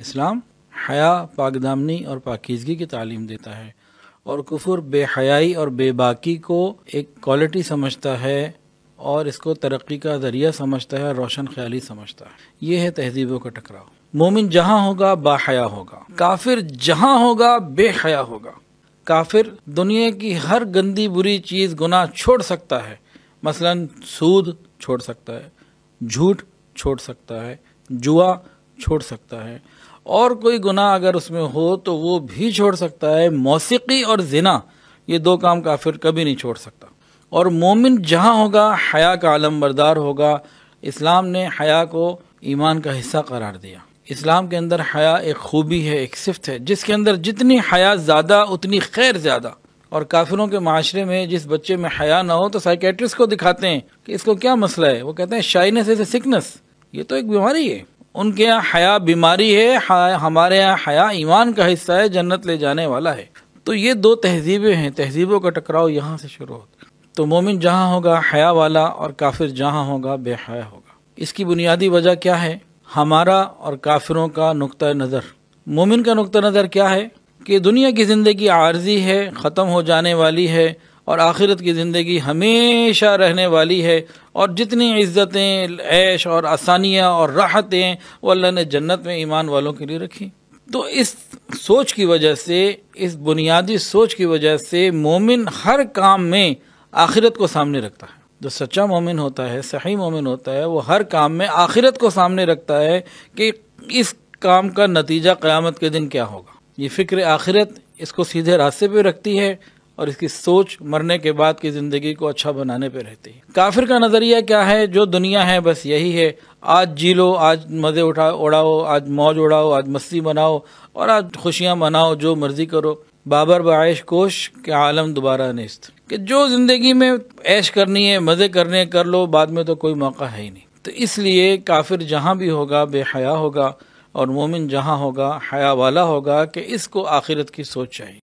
اسلام حیا، پاکدامنی اور پاکیزگی کی تعلیم دیتا ہے، اور کفر بے حیائی اور بے باکی کو ایک کوالٹی سمجھتا ہے اور اس کو ترقی کا ذریعہ سمجھتا ہے، روشن خیالی سمجھتا ہے۔ یہ ہے تہذیبوں کا ٹکراؤ۔ مومن جہاں ہوگا با حیا ہوگا، کافر جہاں ہوگا بے حیا ہوگا۔ کافر دنیا کی ہر گندی بری چیز گناہ چھوڑ سکتا ہے، مثلا سود چھوڑ سکتا ہے، جھوٹ چھوڑ سکتا ہے، جوا چھوڑ سکتا ہے، اور کوئی گناہ اگر اس میں ہو تو وہ بھی چھوڑ سکتا ہے۔ موسیقی اور زنا، یہ دو کام کافر کبھی نہیں چھوڑ سکتا۔ اور مومن جہاں ہوگا حیا کا علم بردار ہوگا۔ اسلام نے حیا کو ایمان کا حصہ قرار دیا۔ اسلام کے اندر حیا ایک خوبی ہے، ایک صفت ہے، جس کے اندر جتنی حیا زیادہ اتنی خیر زیادہ۔ اور کافروں کے معاشرے میں جس بچے میں حیا نہ ہو تو سائیکیٹرسٹ کو دکھاتے ہیں کہ اس کو کیا مسئلہ ہے، وہ کہتے ہیں شائنس از اے سکنس، یہ تو ایک بیماری ہے۔ ان کے یہاں حیا بیماری ہے، ہمارے یہاں حیا ایمان کا حصہ ہے، جنت لے جانے والا ہے۔ تو یہ دو تہذیبیں ہیں، تہذیبوں کا ٹکراؤ یہاں سے شروع ہوتا ہے۔ تو مومن جہاں ہوگا حیا والا اور کافر جہاں ہوگا بے حیا ہوگا۔ اس کی بنیادی وجہ کیا ہے؟ ہمارا اور کافروں کا نقطہ نظر۔ مومن کا نقطہ نظر کیا ہے کہ دنیا کی زندگی عارضی ہے، ختم ہو جانے والی ہے، اور آخرت کی زندگی ہمیشہ رہنے والی ہے، اور جتنی عزتیں، عیش اور آسانیاں اور راحتیں وہ اللہ نے جنت میں ایمان والوں کے لیے رکھی۔ تو اس سوچ کی وجہ سے، اس بنیادی سوچ کی وجہ سے مومن ہر کام میں آخرت کو سامنے رکھتا ہے۔ جو سچا مومن ہوتا ہے، صحیح مومن ہوتا ہے، وہ ہر کام میں آخرت کو سامنے رکھتا ہے کہ اس کام کا نتیجہ قیامت کے دن کیا ہوگا۔ یہ فکر آخرت اس کو سیدھے راستے پہ رکھتی ہے، اور اس کی سوچ مرنے کے بعد کی زندگی کو اچھا بنانے پہ رہتی ہے۔ کافر کا نظریہ کیا ہے؟ جو دنیا ہے بس یہی ہے، آج جی لو، آج مزے اڑاؤ، آج موج اڑاؤ، آج مستی مناؤ، اور آج خوشیاں مناؤ، جو مرضی کرو۔ بابر بعیش کوش کہ عالم دوبارہ نیست، کہ جو زندگی میں عیش کرنی ہے، مزے کرنے کر لو، بعد میں تو کوئی موقع ہے ہی نہیں۔ تو اس لیے کافر جہاں بھی ہوگا بے حیا ہوگا، اور مومن جہاں ہوگا حیا والا ہوگا، کہ اس کو آخرت کی سوچ چاہیے۔